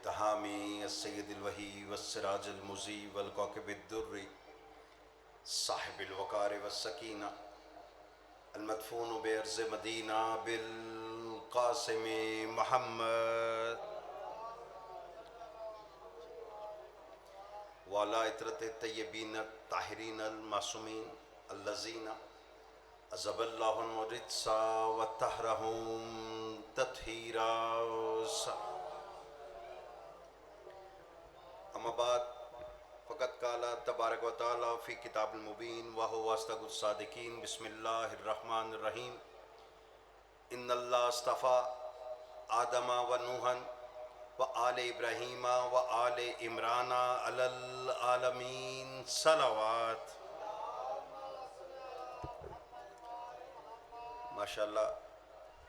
تہامی السید الوحی والسراج المضی والکوکب الدری صاحب الوقار والسکینہ المدفون بأرض مدینہ بالقاسم محمد وعلی عطرت الطیبین الطاہرین المعصومین الذین عذب اللہ الرجس وطہرہم تطہیرا. اما بعد فقط قال تبارک و تعالی فی کتاب المبین وہو اصدق الصادقین. بسم اللہ الرحمن الرحیم. ان اللہ اصطفیٰ آدم و نوحا و آل ابراہیم و آل عمران علی العالمین صلوات. ماشاءاللہ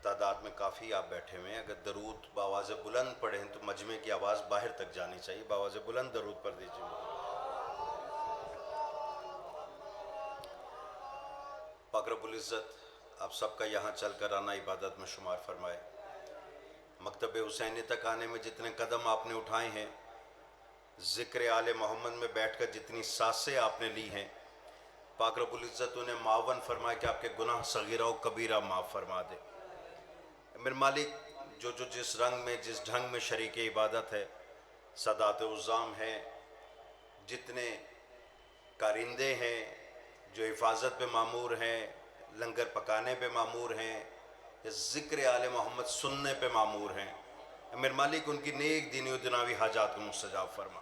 تعداد میں کافی آپ بیٹھے ہوئے ہیں. اگر درود بآواز بلند پڑھیں تو مجمع کی آواز باہر تک جانی چاہیے. بآواز بلند درود پڑھ دیجیے. پاک رب العزت آپ سب کا یہاں چل کر آنا عبادت میں شمار فرمائے. مکتب حسینی تک آنے میں جتنے قدم آپ نے اٹھائے ہیں، ذکر آل محمد میں بیٹھ کر جتنی سانسیں آپ نے لی ہیں، پاک رب العزت انہیں معاون فرمائے کہ آپ کے گناہ صغیرہ و کبیرہ معاف فرما دے. میرے مالک جو جس رنگ میں جس ڈھنگ میں شریک عبادت ہے، سادات عظام ہیں، جتنے کارندے ہیں جو حفاظت پہ معمور ہیں، لنگر پکانے پہ معمور ہیں، یا ذکر آل محمد سننے پہ معمور ہیں، میرے مالک ان کی نیک دینی و دنیاوی حاجات کو مستجاب فرما.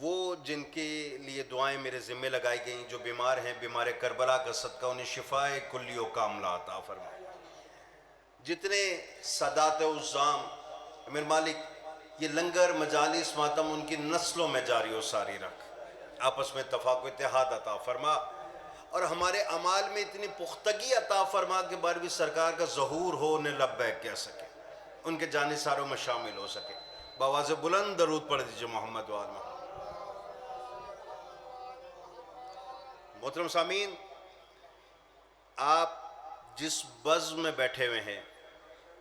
وہ جن کے لیے دعائیں میرے ذمہ لگائی گئیں، جو بیمار ہیں، بیمار کربلا کا صدقہ انہیں شفاء کلی و کاملہ عطا فرما. جتنے سادات عظام میرے مالک یہ لنگر مجالس ماتم ان کی نسلوں میں جاری و ساری رکھ، آپس میں اتفاق و اتحاد عطا فرما، اور ہمارے اعمال میں اتنی پختگی عطا فرما کہ بارہویں سرکار کا ظہور ہو، انہیں لبیک کہہ سکے، ان کے جانثاروں میں شامل ہو سکے. بآواز بلند درود پڑھ دیجئے محمد و آل محمد. محترم سامعین، آپ جس بزم میں بیٹھے ہوئے ہیں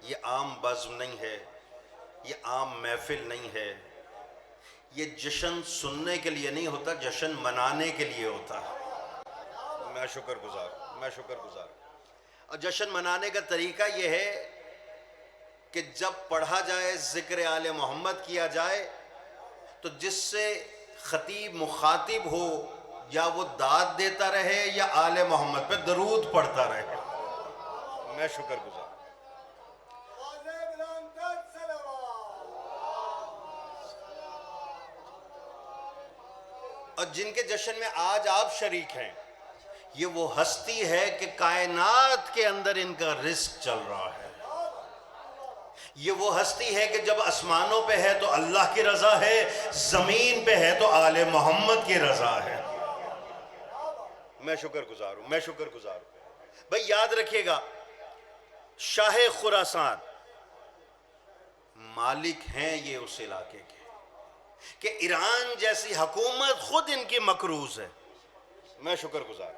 یہ عام بزم نہیں ہے، یہ عام محفل نہیں ہے، یہ جشن سننے کے لیے نہیں ہوتا، جشن منانے کے لیے ہوتا ہے. میں شکر گزار. اور جشن منانے کا طریقہ یہ ہے کہ جب پڑھا جائے، ذکر آل محمد کیا جائے، تو جس سے خطیب مخاطب ہو یا وہ داد دیتا رہے یا آل محمد پہ درود پڑھتا رہے. میں شکر گزار. اور جن کے جشن میں آج آپ شریک ہیں، یہ وہ ہستی ہے کہ کائنات کے اندر ان کا رزق چل رہا ہے. یہ وہ ہستی ہے کہ جب آسمانوں پہ ہے تو اللہ کی رضا ہے، زمین پہ ہے تو آل محمد کی رضا ہے. میں شکر گزار ہوں. بھئی یاد رکھیے گا، شاہ خراسان مالک ہیں یہ اس علاقے کے، کہ ایران جیسی حکومت خود ان کی مکروز ہے. میں شکر گزار.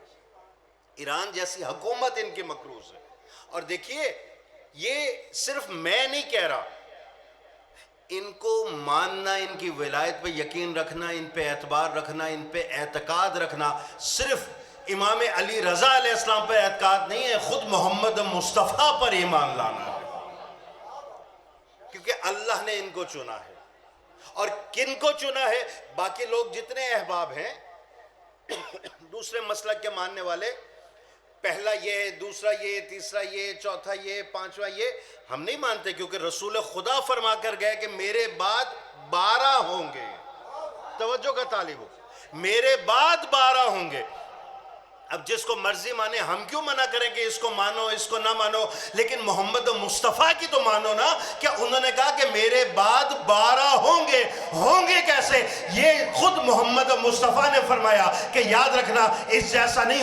ایران جیسی حکومت ان کی مکروز ہے. اور دیکھیے، یہ صرف میں نہیں کہہ رہا، ان کو ماننا، ان کی ولایت پہ یقین رکھنا، ان پہ اعتبار رکھنا، ان پہ اعتقاد رکھنا، صرف امام علی رضا علیہ السلام پر اعتقاد نہیں ہے، خود محمد مصطفیٰ پر ایمان لانا ہے. کیونکہ اللہ نے ان کو چنا ہے. اور کن کو چنا ہے؟ باقی لوگ جتنے احباب ہیں دوسرے مسلک کے ماننے والے، پہلا یہ، دوسرا یہ، تیسرا یہ، چوتھا یہ، پانچواں یہ، ہم نہیں مانتے، کیونکہ رسول خدا فرما کر گئے کہ میرے بعد 12 ہوں گے. توجہ کا طالب ہو، میرے بعد 12 ہوں گے. اب جس کو مرضی مانے، ہم کیوں منع کریں کہ اس کو مانو اس کو نہ مانو، لیکن محمد مصطفیٰ کی تو مانو نا. کہ انہوں نے کہا کہ میرے بعد 12 ہوں گے کیسے؟ یہ خود محمد مصطفیٰ نے فرمایا کہ یاد رکھنا، اس جیسا نہیں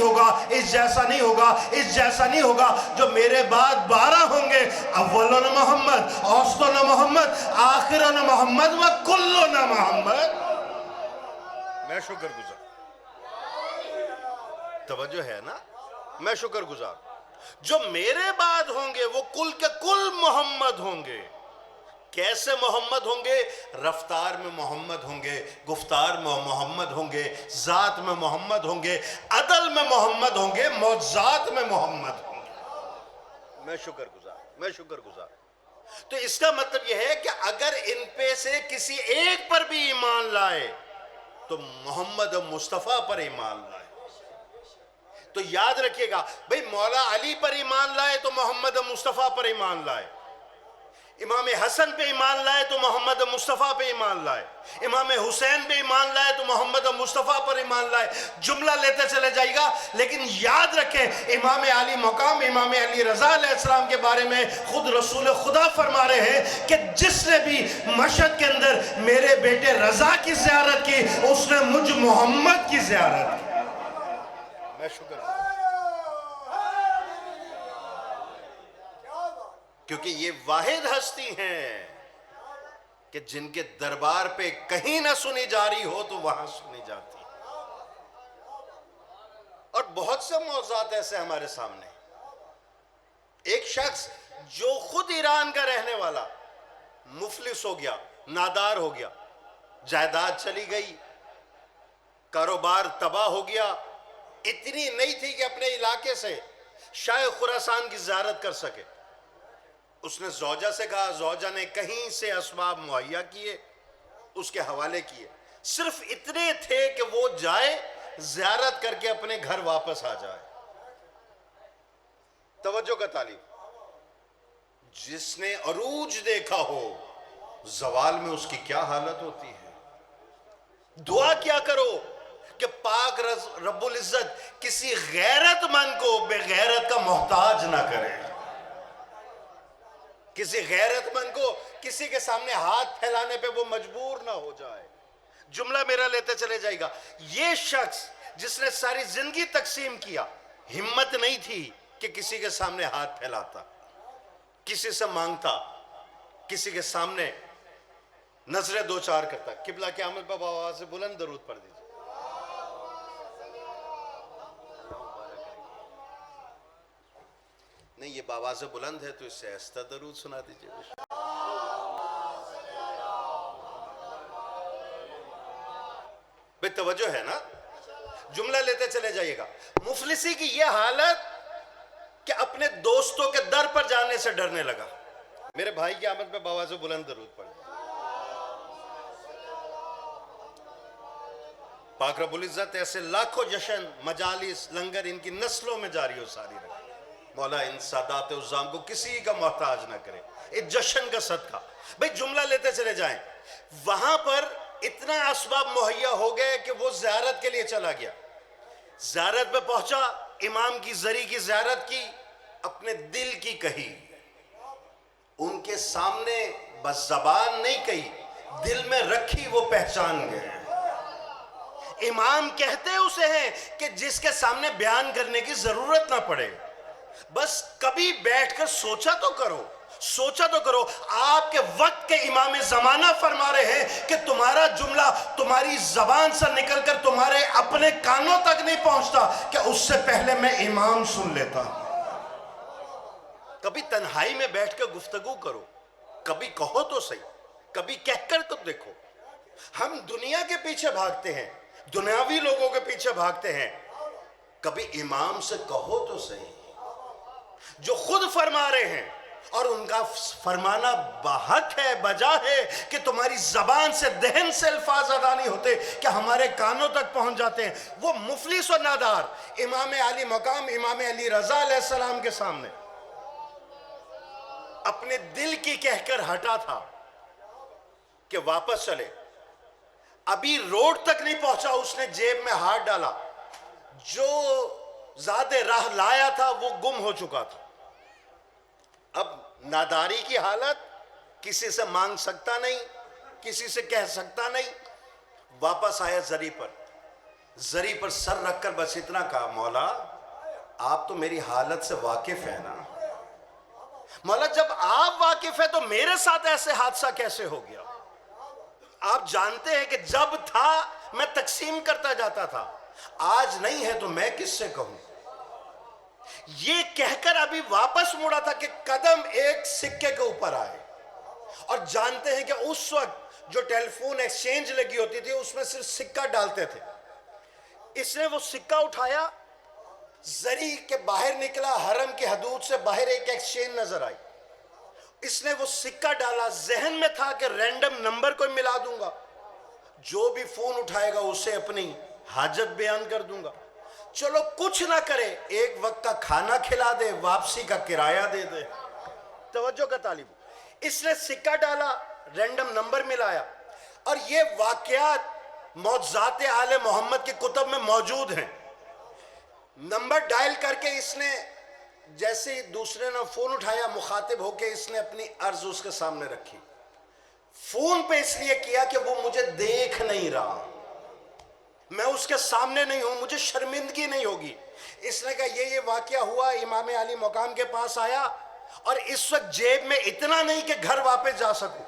ہوگا جو میرے بعد 12 ہوں گے. اولن محمد، اوسطن محمد، آخرن محمد و کلن محمد. میں شکر گزار. توجہ ہے نا؟ میں شکر گزار. جو میرے بعد ہوں گے وہ کل کے کل محمد ہوں گے. کیسے محمد ہوں گے؟ رفتار میں محمد ہوں گے، گفتار میں محمد ہوں گے، ذات میں محمد ہوں گے، عدل میں محمد ہوں گے، معجزات میں محمد ہوں گے۔ میں شکر گزار۔ تو اس کا مطلب یہ ہے کہ اگر ان پہ سے کسی ایک پر بھی ایمان لائے تو محمد مصطفیٰ پر ایمان لائے۔ تو یاد رکھیے گا بھئی، مولا علی پر ایمان لائے تو محمد مصطفیٰ پر ایمان لائے، امام حسن پہ ایمان لائے تو محمد مصطفیٰ پہ ایمان لائے، امام حسین پہ ایمان لائے تو محمد مصطفیٰ پر ایمان لائے۔ جملہ لیتے چلے جائے گا، لیکن یاد رکھیں امام علی مقام، امام علی رضا علیہ السلام کے بارے میں خود رسول خدا فرما رہے ہیں کہ جس نے بھی مشہد کے اندر میرے بیٹے رضا کی زیارت کی، اس نے مجھ محمد کی زیارت کی۔ میں شکر ہوں، کیونکہ یہ واحد ہستی ہیں کہ جن کے دربار پہ کہیں نہ سنی جا رہی ہو تو وہاں سنی جاتی۔ اور بہت سے موضوعات ایسے ہمارے سامنے، ایک شخص جو خود ایران کا رہنے والا مفلس ہو گیا، نادار ہو گیا، جائیداد چلی گئی، کاروبار تباہ ہو گیا، اتنی نہیں تھی کہ اپنے علاقے سے شاہ خراسان کی زیارت کر سکے۔ اس نے زوجہ سے کہا، زوجہ نے کہیں سے اسباب مہیا کیے، اس کے حوالے کیے، صرف اتنے تھے کہ وہ جائے زیارت کر کے اپنے گھر واپس آ جائے۔ توجہ کا طالب، جس نے عروج دیکھا ہو زوال میں اس کی کیا حالت ہوتی ہے۔ دعا کیا کرو کہ پاک رب العزت کسی غیرت مند کو بے غیرت کا محتاج نہ کرے، کسی غیرت مند کو کسی کے سامنے ہاتھ پھیلانے پہ وہ مجبور نہ ہو جائے۔ جملہ میرا لیتے چلے جائے گا، یہ شخص جس نے ساری زندگی تقسیم کیا، ہمت نہیں تھی کہ کسی کے سامنے ہاتھ پھیلاتا، کسی سے مانگتا، کسی کے سامنے نظریں دو چار کرتا۔ قبلہ کے عمل پر آواز سے بلند درود پڑھ دیجئے۔ نہیں، یہ بآواز بلند ہے تو اس سے آہستہ درود سنا دیجئے۔ بے توجہ ہے نا؟ جملہ لیتے چلے جائیے گا۔ مفلسی کی یہ حالت کہ اپنے دوستوں کے در پر جانے سے ڈرنے لگا۔ میرے بھائی کی آمد پہ بآواز بلند درود پڑھ۔ پاک رب العزت ایسے لاکھوں جشن، مجالس، لنگر ان کی نسلوں میں جاری ہو ساری رہے۔ مولا ان سادات عظام کو کسی کا محتاج نہ کرے، ایک جشن کا صدقہ۔ بھئی جملہ لیتے چلے جائیں، وہاں پر اتنا اسباب مہیا ہو گئے کہ وہ زیارت کے لیے چلا گیا۔ زیارت پہ پہنچا، امام کی زری کی زیارت کی، اپنے دل کی کہی، ان کے سامنے بس زبان نہیں کہی، دل میں رکھی، وہ پہچان گئے۔ امام کہتے اسے ہیں کہ جس کے سامنے بیان کرنے کی ضرورت نہ پڑے، بس کبھی بیٹھ کر سوچا تو کرو، سوچا تو کرو۔ آپ کے وقت کے امام زمانہ فرما رہے ہیں کہ تمہارا جملہ تمہاری زبان سے نکل کر تمہارے اپنے کانوں تک نہیں پہنچتا کہ اس سے پہلے میں امام سن لیتا۔ کبھی تنہائی میں بیٹھ کر گفتگو کرو، کبھی کہو تو صحیح، کبھی کہہ کر تو دیکھو۔ ہم دنیا کے پیچھے بھاگتے ہیں، دنیاوی لوگوں کے پیچھے بھاگتے ہیں، کبھی امام سے کہو تو صحیح، جو خود فرما رہے ہیں، اور ان کا فرمانا بحق ہے، بجا ہے کہ تمہاری زبان سے، دہن سے الفاظ ادا نہیں ہوتے کہ ہمارے کانوں تک پہنچ جاتے ہیں۔ وہ مفلس و نادار امام علی مقام، امام علی رضا علیہ السلام کے سامنے اپنے دل کی کہہ کر ہٹا تھا کہ واپس چلے۔ ابھی روڈ تک نہیں پہنچا، اس نے جیب میں ہاتھ ڈالا، جو زیادہ راہ لایا تھا وہ گم ہو چکا تھا۔ اب ناداری کی حالت، کسی سے مانگ سکتا نہیں، کسی سے کہہ سکتا نہیں، واپس آیا زری پر سر رکھ کر بس اتنا کہا، مولا آپ تو میری حالت سے واقف ہیں نا، مولا جب آپ واقف ہیں تو میرے ساتھ ایسے حادثہ کیسے ہو گیا؟ آپ جانتے ہیں کہ جب تھا میں تقسیم کرتا جاتا تھا، آج نہیں ہے تو میں کس سے کہوں؟ یہ کہہ کر ابھی واپس مڑا تھا کہ قدم ایک سکے کے اوپر آئے، اور جانتے ہیں کہ اس وقت جو ٹیلی فون ایکسچینج لگی ہوتی تھی اس میں صرف سکہ ڈالتے تھے. اس نے وہ سکہ اٹھایا, زری کے باہر نکلا, حرم کی حدود سے باہر ایک ایکسچینج نظر آئی. اس نے وہ سکہ ڈالا, ذہن میں تھا کہ رینڈم نمبر کوئی ملا دوں گا, جو بھی فون اٹھائے گا اسے اپنی حاجت بیان کر دوں گا. چلو کچھ نہ کرے, ایک وقت کا کھانا کھلا دے, واپسی کا کرایہ دے دے. توجہ کا طالب. اس نے سکہ ڈالا, رینڈم نمبر ملایا, اور یہ واقعات معجزات آل محمد کی کتب میں موجود ہیں. نمبر ڈائل کر کے اس نے جیسے دوسرے نے فون اٹھایا, مخاطب ہو کے اس نے اپنی عرض اس کے سامنے رکھی. فون پہ اس لیے کیا کہ وہ مجھے دیکھ نہیں رہا, میں اس کے سامنے نہیں ہوں, مجھے شرمندگی نہیں ہوگی. اس نے کہا یہ واقعہ ہوا, امام علی مقام کے پاس آیا, اور اس وقت جیب میں اتنا نہیں کہ گھر واپس جا سکوں.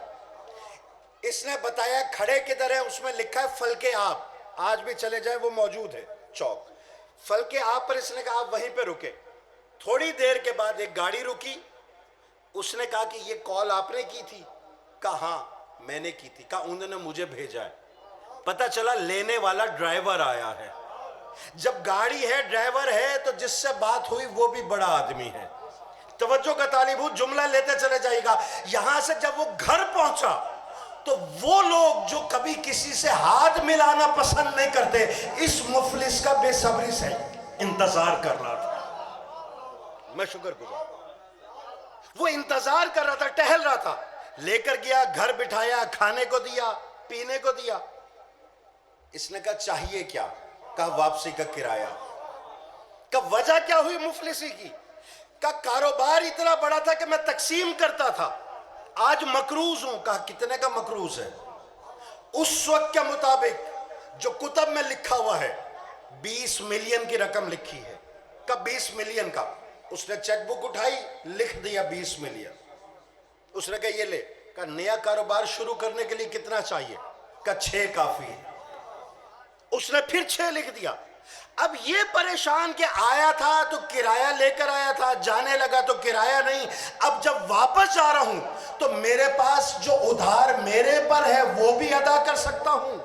اس نے بتایا کھڑے کدھر ہے, اس میں لکھا ہے فلک آب, آج بھی چلے جائے وہ موجود ہے چوک. فلک آب پر اس نے کہا آپ وہیں پہ رکے. تھوڑی دیر کے بعد ایک گاڑی رکی. اس نے کہا کہ یہ کال آپ نے کی تھی؟ کہا ہاں میں نے کی تھی. کہا انہوں نے مجھے بھیجا ہے. پتہ چلا لینے والا ڈرائیور آیا ہے. جب گاڑی ہے, ڈرائیور ہے, تو جس سے بات ہوئی وہ بھی بڑا آدمی ہے. توجہ کا طالب ہوں, جملہ لیتے چلے جائے گا. یہاں سے جب وہ گھر پہنچا تو وہ لوگ جو کبھی کسی سے ہاتھ ملانا پسند نہیں کرتے, اس مفلس کا بے صبری سے انتظار کر رہا تھا. میں شکر گزار, وہ انتظار کر رہا تھا, ٹہل رہا تھا. لے کر گیا, گھر بٹھایا, کھانے کو دیا, پینے کو دیا. اس نے کہا چاہیے کیا؟ کہا واپسی کا کرایہ. کہا وجہ کیا ہوئی مفلسی کی؟ کہا کاروبار اتنا بڑا تھا کہ میں تقسیم کرتا تھا, آج مقروض ہوں. کہا کتنے کا مقروض ہے؟ اس وقت کے مطابق جو کتب میں لکھا ہوا ہے 20 ملین کی رقم لکھی ہے. کہا 20 ملین کا. اس نے چیک بک اٹھائی, لکھ دیا 20 ملین. اس نے کہا یہ لے. کہا نیا کاروبار شروع کرنے کے لیے کتنا چاہیے؟ کہا 6 کافی ہے. اس نے پھر 6 لکھ دیا. اب یہ پریشان کہ آیا تھا تو کرایہ لے کر آیا تھا, جانے لگا تو کرایہ نہیں. اب جب واپس جا رہا ہوں تو میرے پاس جو ادھار میرے پر ہے وہ بھی ادا کر سکتا ہوں,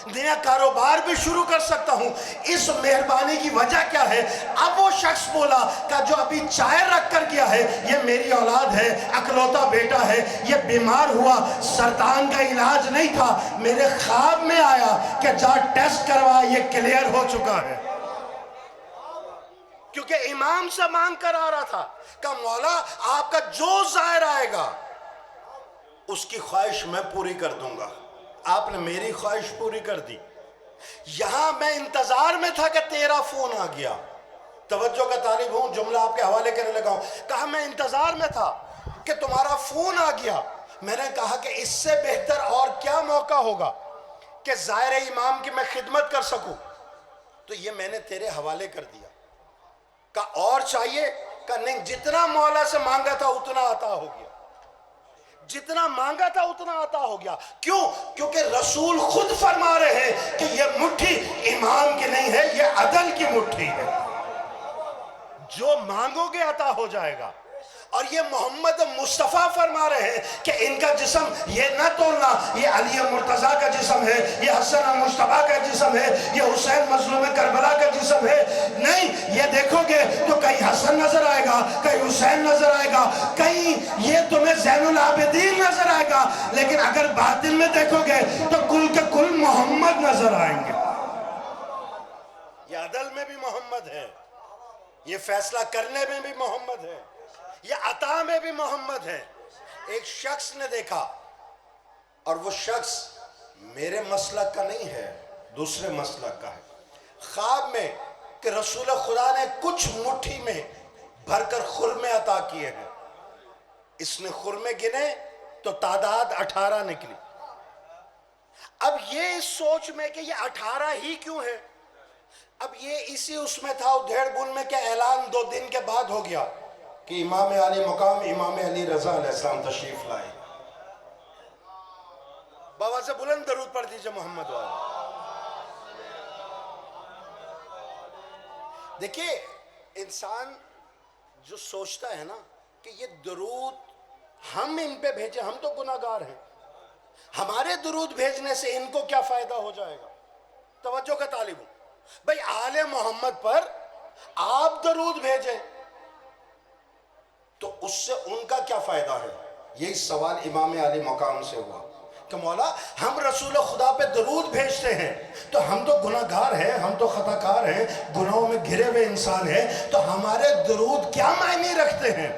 نیا کاروبار بھی شروع کر سکتا ہوں. اس مہربانی کی وجہ کیا ہے؟ اب وہ شخص بولا کہ جو ابھی چائے رکھ کر گیا ہے یہ میری اولاد ہے, اکلوتا بیٹا ہے, یہ بیمار ہوا, سرطان کا علاج نہیں تھا, میرے خواب میں آیا کہ جا ٹیسٹ کروا, یہ کلیئر ہو چکا ہے. کیونکہ امام سے مانگ کر آ رہا تھا. کہ مولا آپ کا جو ظاہر آئے گا اس کی خواہش میں پوری کر دوں گا. آپ نے میری خواہش پوری کر دی. یہاں میں انتظار میں تھا کہ تیرا فون آ گیا. توجہ کا طالب ہوں, جملہ آپ کے حوالے کرنے لگا ہوں. کہا میں انتظار میں تھا کہ تمہارا فون آ گیا. میں نے کہا کہ اس سے بہتر اور کیا موقع ہوگا کہ زائر امام کی میں خدمت کر سکوں, تو یہ میں نے تیرے حوالے کر دیا. کہا اور چاہیے؟ کہا نہیں, جتنا مولا سے مانگا تھا اتنا عطا ہو گیا. جتنا مانگا تھا اتنا عطا ہو گیا. کیوں؟ کیونکہ رسول خود فرما رہے ہیں کہ یہ مٹھی امام کی نہیں ہے, یہ عدل کی مٹھی ہے, جو مانگو گے عطا ہو جائے گا. اور یہ محمد مصطفیٰ فرما رہے ہیں کہ ان کا جسم یہ نہ تولنا, یہ علی مرتضیٰ کا جسم ہے, یہ حسن مصطفیٰ کا جسم ہے, یہ حسین مظلوم کربلا کا جسم ہے. نہیں, یہ دیکھو گے تو کہیں حسن نظر آئے گا, کہیں حسین نظر آئے گا, کہیں یہ تمہیں زین العابدین نظر آئے گا, لیکن اگر باطن میں دیکھو گے تو کل کے کل محمد نظر آئیں گے. یہ عدل میں بھی محمد ہے, یہ فیصلہ کرنے میں بھی محمد ہے, یہ عطا میں بھی محمد ہے. ایک شخص نے دیکھا, اور وہ شخص میرے مسلک کا نہیں ہے, دوسرے مسلک کا ہے. خواب میں کہ رسول خدا نے کچھ مٹھی میں بھر کر خرمے عطا کیے ہیں. اس نے خرمے گنے تو تعداد 18 نکلی. اب یہ اس سوچ میں کہ یہ 18 ہی کیوں ہے, اب یہ اسی اس میں تھا ادھیڑ بن میں کہ اعلان 2 دن کے بعد ہو گیا کہ امام علی مقام امام علی رضا علیہ السلام تشریف لائے. بابا سے بلند درود پڑھ دیجئے محمد والے. دیکھیے انسان جو سوچتا ہے نا کہ یہ درود ہم ان پہ بھیجیں، ہم تو گناہگار ہیں، ہمارے درود بھیجنے سے ان کو کیا فائدہ ہو جائے گا؟ توجہ کا طالب ہوں بھئی، آل محمد پر آپ درود بھیجیں تو اس سے ان کا کیا فائدہ ہے؟ یہی سوال امام علی مقام سے ہوا کہ مولا ہم رسول خدا پہ درود بھیجتے ہیں تو ہم تو گناہگار ہیں، ہم تو خطا کار ہیں، گناہوں میں گھرے ہوئے انسان ہیں، تو ہمارے درود کیا معنی رکھتے ہیں،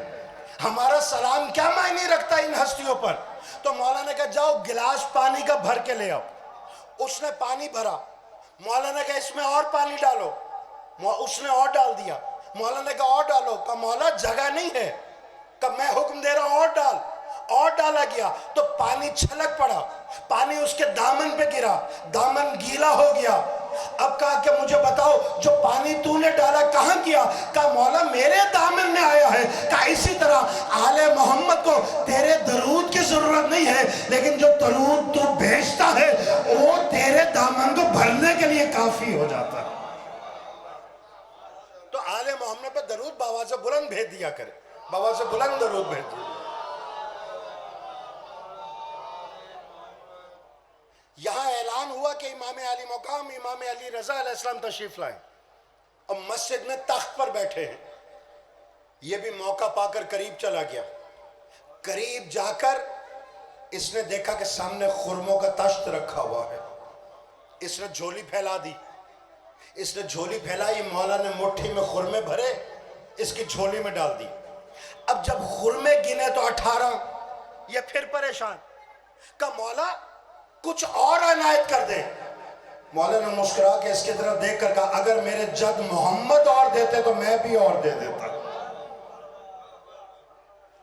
ہمارا سلام کیا معنی رکھتا ہے ان ہستیوں پر؟ تو مولا نے کہا جاؤ گلاس پانی کا بھر کے لے آؤ۔ اس نے پانی بھرا، مولا نے کہا اس میں اور پانی ڈالو، اس نے اور ڈال دیا، مولا نے کہا اور ڈالو، کہا مولا جگہ نہیں ہے، کہ میں حکم دے رہا ہوں اور ڈال، اور ڈالا گیا تو پانی چھلک پڑا، پانی اس کے دامن پہ گرا، دامن گیلا ہو گیا۔ اب کہا کہ مجھے بتاؤ جو پانی تو نے ڈالا کہاں کیا؟ کہا مولا میرے دامن میں آیا ہے۔ کہا اسی طرح آل محمد کو تیرے درود کی ضرورت نہیں ہے، لیکن جو درود تو بھیجتا ہے وہ تیرے دامن کو بھرنے کے لیے کافی ہو جاتا ہے۔ تو آل محمد پہ درود بآواز بلند بھیج دیا کرے، بآواز بلند درود بھیج دیا۔ یہاں اعلان ہوا کہ امام علی مقام امام علی رضا علیہ السلام تشریف لائیں اور مسجد میں تخت پر بیٹھے ہیں۔ یہ بھی موقع پا کر قریب چلا گیا، قریب جا کر اس نے دیکھا کہ سامنے خرموں کا تشت رکھا ہوا ہے۔ اس نے جھولی پھیلا دی، اس نے جھولی پھیلائی، مولا نے مٹھی میں خرمے بھرے، اس کی جھولی میں ڈال دی۔ اب جب خرمے گنے تو 18، یہ پھر پریشان، کہا مولا کچھ اور عنایت کر دے۔ مولا نے مسکرا کے اس کی طرف دیکھ کر کہا اگر میرے جد محمد اور دیتے تو میں بھی اور دے دیتا۔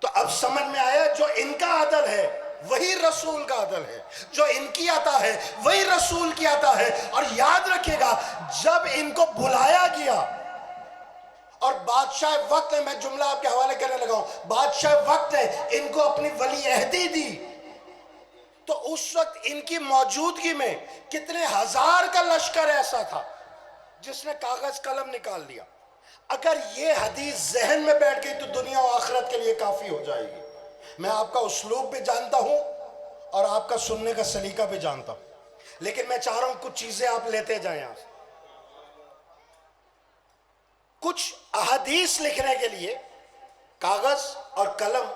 تو اب سمجھ میں آیا جو ان کا عدل ہے وہی رسول کا عدل ہے، جو ان کی عطا ہے وہی رسول کی عطا ہے۔ اور یاد رکھے گا جب ان کو بلایا گیا اور بادشاہ وقت نے، میں جملہ آپ کے حوالے کرنے لگا ہوں، بادشاہ وقت نے ان کو اپنی ولی عہدی دی تو اس وقت ان کی موجودگی میں کتنے ہزار کا لشکر ایسا تھا جس نے کاغذ قلم نکال لیا۔ اگر یہ حدیث ذہن میں بیٹھ گئی تو دنیا و آخرت کے لیے کافی ہو جائے گی۔ میں آپ کا اسلوب بھی جانتا ہوں اور آپ کا سننے کا سلیقہ بھی جانتا ہوں، لیکن میں چاہ رہا ہوں کچھ چیزیں آپ لیتے جائیں یہاں سے۔ کچھ احادیث لکھنے کے لیے کاغذ اور قلم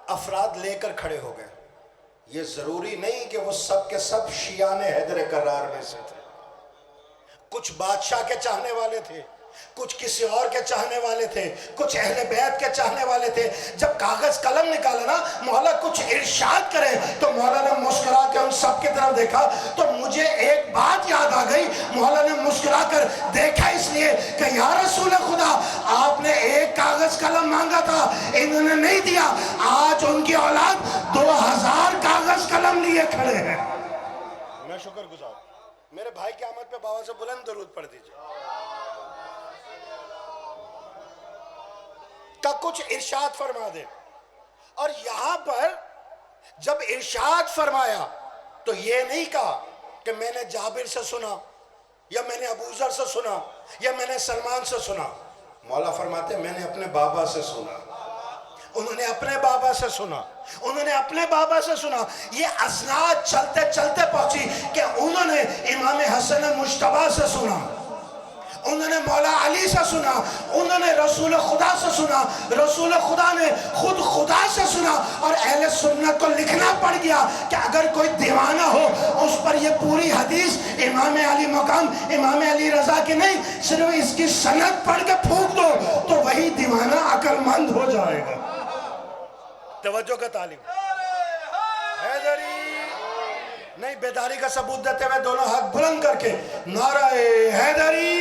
افراد لے کر کھڑے ہو گئے۔ یہ ضروری نہیں کہ وہ سب کے سب شیعان حیدر کرار میں سے تھے، کچھ بادشاہ کے چاہنے والے تھے، کچھ کسی اور کے چاہنے والے تھے، کچھ اہل بیت کے چاہنے والے تھے۔ جب کاغذ قلم نکالا نا مولا کچھ ارشاد کرے تو مولا نے مسکرا کے ان سب کی طرف دیکھا تو مجھے ایک بات یاد آ گئی۔ مولا نے مسکرا کر دیکھا اس لیے کہ یا رسول خدا آپ نے ایک کاغذ قلم مانگا تھا، انہوں نے نہیں دیا، آج ان کی اولاد 2000 کاغذ قلم لیے کھڑے ہیں۔ میں شکر گزار ہوں۔ میرے بھائی کی آمد پہ بابا سے بلند درود پڑھ دیجئے۔ کا کچھ ارشاد فرما دے، اور یہاں پر جب ارشاد فرمایا تو یہ نہیں کہا کہ میں نے جابر سے سنا یا میں نے ابو ذر سے سنا یا میں نے سلمان سے سنا۔ مولا فرماتے میں نے اپنے بابا سے سنا، انہوں نے اپنے بابا سے سنا، انہوں نے اپنے بابا سے سنا۔ یہ اسناد چلتے چلتے پہنچی کہ انہوں نے امام حسن مجتبی سے سنا، انہوں نے مولا علی سے سنا، انہوں نے رسول خدا سے سنا، رسول خدا نے خود خدا سے سنا۔ اور اہل سنت کو لکھنا پڑ گیا کہ اگر کوئی دیوانہ ہو اس پر یہ پوری حدیث امام علی مقام امام علی رضا کی نہیں، صرف اس کی سند پڑھ کے پھونک دو تو وہی دیوانہ عقل مند ہو جائے گا۔ توجہ کا تعلیم حیدری نہیں، بیداری کا ثبوت دیتے ہوئے دونوں ہاتھ بلند کر کے نعرہ حیدری۔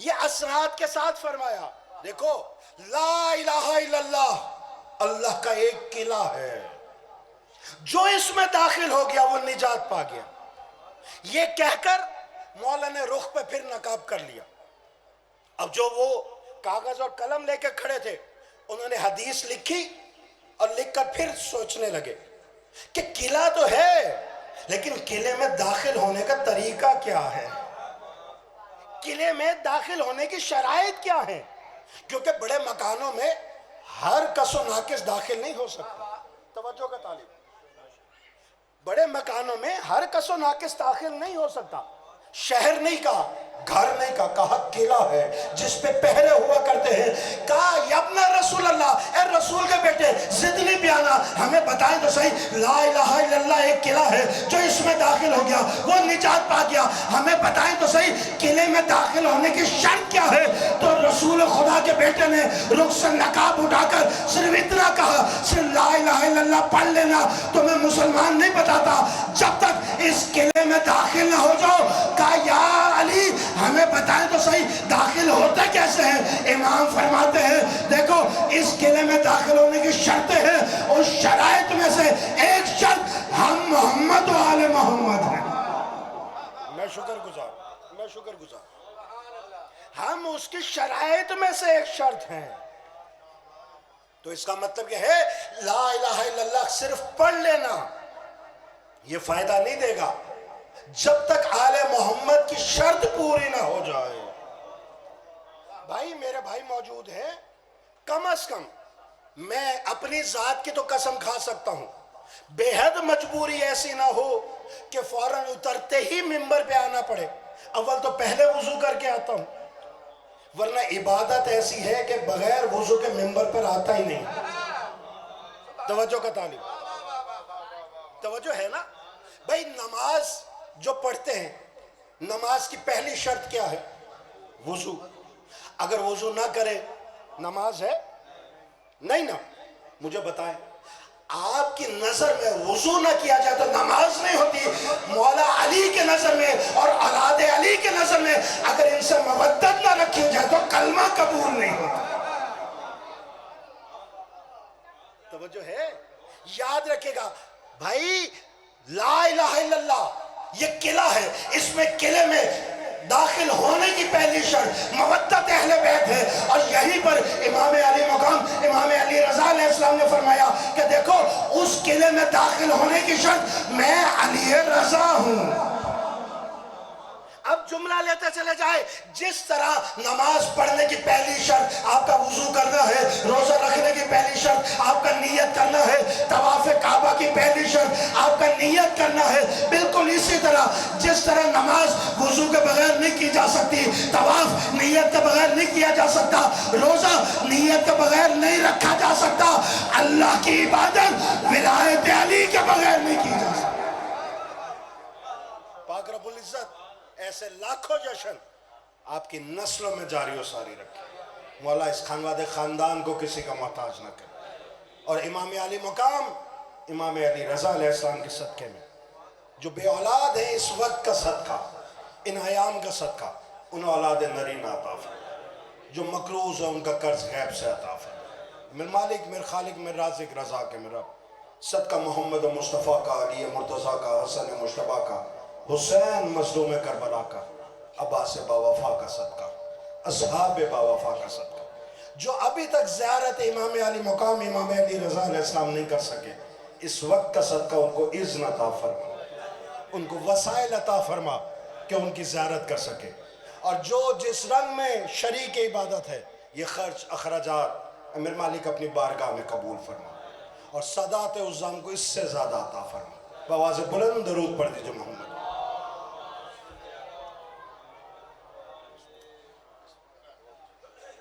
یہ اسناد کے ساتھ فرمایا دیکھو لا الہ الا اللہ، اللہ کا ایک قلعہ ہے، جو اس میں داخل ہو گیا وہ نجات پا گیا۔ یہ کہہ کر مولا نے رخ پہ پھر نقاب کر لیا۔ اب جو وہ کاغذ اور قلم لے کے کھڑے تھے انہوں نے حدیث لکھی اور لکھ کر پھر سوچنے لگے کہ قلعہ تو ہے لیکن قلعے میں داخل ہونے کا طریقہ کیا ہے، قلعے میں داخل ہونے کی شرائط کیا ہیں، کیونکہ بڑے مکانوں میں ہر کس و ناقص داخل نہیں ہو سکتا. توجہ کا طالب. بڑے مکانوں میں ہر کس و ناقص داخل نہیں ہو سکتا. شہر نہیں کہا, گھر نہیں کہا, کہا قلعہ ہے جس پہ پہرے ہوا کرتے ہیں. کہا یا ابن رسول اللہ, اے رسول کے بیٹے, ضد نہیں پیانا, ہمیں بتائیں تو صحیح, لا الہ الا اللہ ایک قلعہ ہے جو اس میں داخل ہو گیا وہ نجات پا گیا, ہمیں بتائیں تو صحیح قلعے میں داخل ہونے کی شرط کیا ہے. تو رسول خدا کے بیٹے نے رخ سے نقاب اٹھا کر صرف اتنا کہا, صرف لا الہ الا اللہ پڑھ لینا تو میں مسلمان نہیں بتاتا جب تک اس قلعے میں داخل نہ ہو جاؤ. کہا یا علی ہمیں بتائیں تو صحیح داخل ہوتے کیسے ہیں. امام فرماتے ہیں دیکھو اس قلعے میں داخل ہونے کی شرطیں ہیں, اس شرائط میں سے ایک شرط ہم محمد و آل محمد ہیں. میں شکر گزار, ہم اس کی شرائط میں سے ایک شرط ہیں. تو اس کا مطلب یہ ہے لا الہ الا اللہ صرف پڑھ لینا یہ فائدہ نہیں دے گا جب تک آل محمد کی شرط پوری نہ ہو جائے. بھائی میرے بھائی موجود ہیں, کم از کم میں اپنی ذات کی تو قسم کھا سکتا ہوں, بے حد مجبوری ایسی نہ ہو کہ فوراً اترتے ہی ممبر پہ آنا پڑے. اول تو پہلے وضو کر کے آتا ہوں, ورنہ عبادت ایسی ہے کہ بغیر وضو کے ممبر پر آتا ہی نہیں. توجہ کا طالب, توجہ ہے نا بھائی. نماز جو پڑھتے ہیں, نماز کی پہلی شرط کیا ہے؟ وضو. اگر وضو نہ کرے نماز ہے نہیں نا. مجھے بتائیں, آپ کی نظر میں وضو نہ کیا جائے تو نماز نہیں ہوتی. مولا علی کے نظر میں اور اولاد علی کے نظر میں اگر ان سے مودت نہ رکھی جائے تو کلمہ قبول نہیں ہوتا. توجہ ہے, یاد رکھے گا بھائی. لا الہ الا اللہ یہ قلعہ ہے, اس میں قلعے میں داخل ہونے کی پہلی شرط مودت اہل بیت ہے. اور یہیں پر امام علی مقام امام علی رضا علیہ السلام نے فرمایا کہ دیکھو اس قلعے میں داخل ہونے کی شرط میں علی رضا ہوں. اب جملہ لیتے چلے جائے, جس طرح نماز پڑھنے کی پہلی شرط آپ کا وضو کرنا ہے, روزہ رکھنے کی پہلی شرط آپ کا نیت کرنا ہے, طواف کعبہ کی پہلی شرط آپ کا نیت کرنا ہے, بالکل اسی طرح جس طرح نماز وضو کے بغیر نہیں کی جا سکتی, طواف نیت کے بغیر نہیں کیا جا سکتا, روزہ نیت کے بغیر نہیں رکھا جا سکتا, اللہ کی عبادت ولایت علی کے بغیر نہیں کی جا سکتی. پاک رب العزت ایسے لاکھوں جشن آپ کی نسلوں میں جاری و ساری رکھے. مولا اس خاندان کو کسی کا محتاج نہ کرے. اور امام علی مقام امام علی رضا علیہ السلام کے صدقے میں جو بے اولاد ہیں اس وقت کا صدقہ, ان ایام کا صدقہ, ان اولاد نرینہ عطا فرمائے. جو مقروض ہے ان کا قرض غیب سے عطا فرمائے. میرے مالک, میرے خالق, میرے رازق, رضا کے میرا صدقہ محمد مصطفیٰ کا, علی مرتضیٰ کا, حسن مجتبیٰ کا, حسین مظلوم کربلا کا, عباس باوفا کا صدقہ, اصحاب باوفا کا صدقہ, جو ابھی تک زیارت امام علی مقام امام علی رضا علیہ السلام نہیں کر سکے, اس وقت کا صدقہ ان کو اذن عطا فرما, ان کو وسائل عطا فرما کہ ان کی زیارت کر سکے. اور جو جس رنگ میں شریک عبادت ہے یہ خرچ اخراجات میرے مالک اپنی بارگاہ میں قبول فرما, اور سادات عظام کو اس سے زیادہ عطا فرما. بآواز بلند درود پڑھ دیجئے محمد.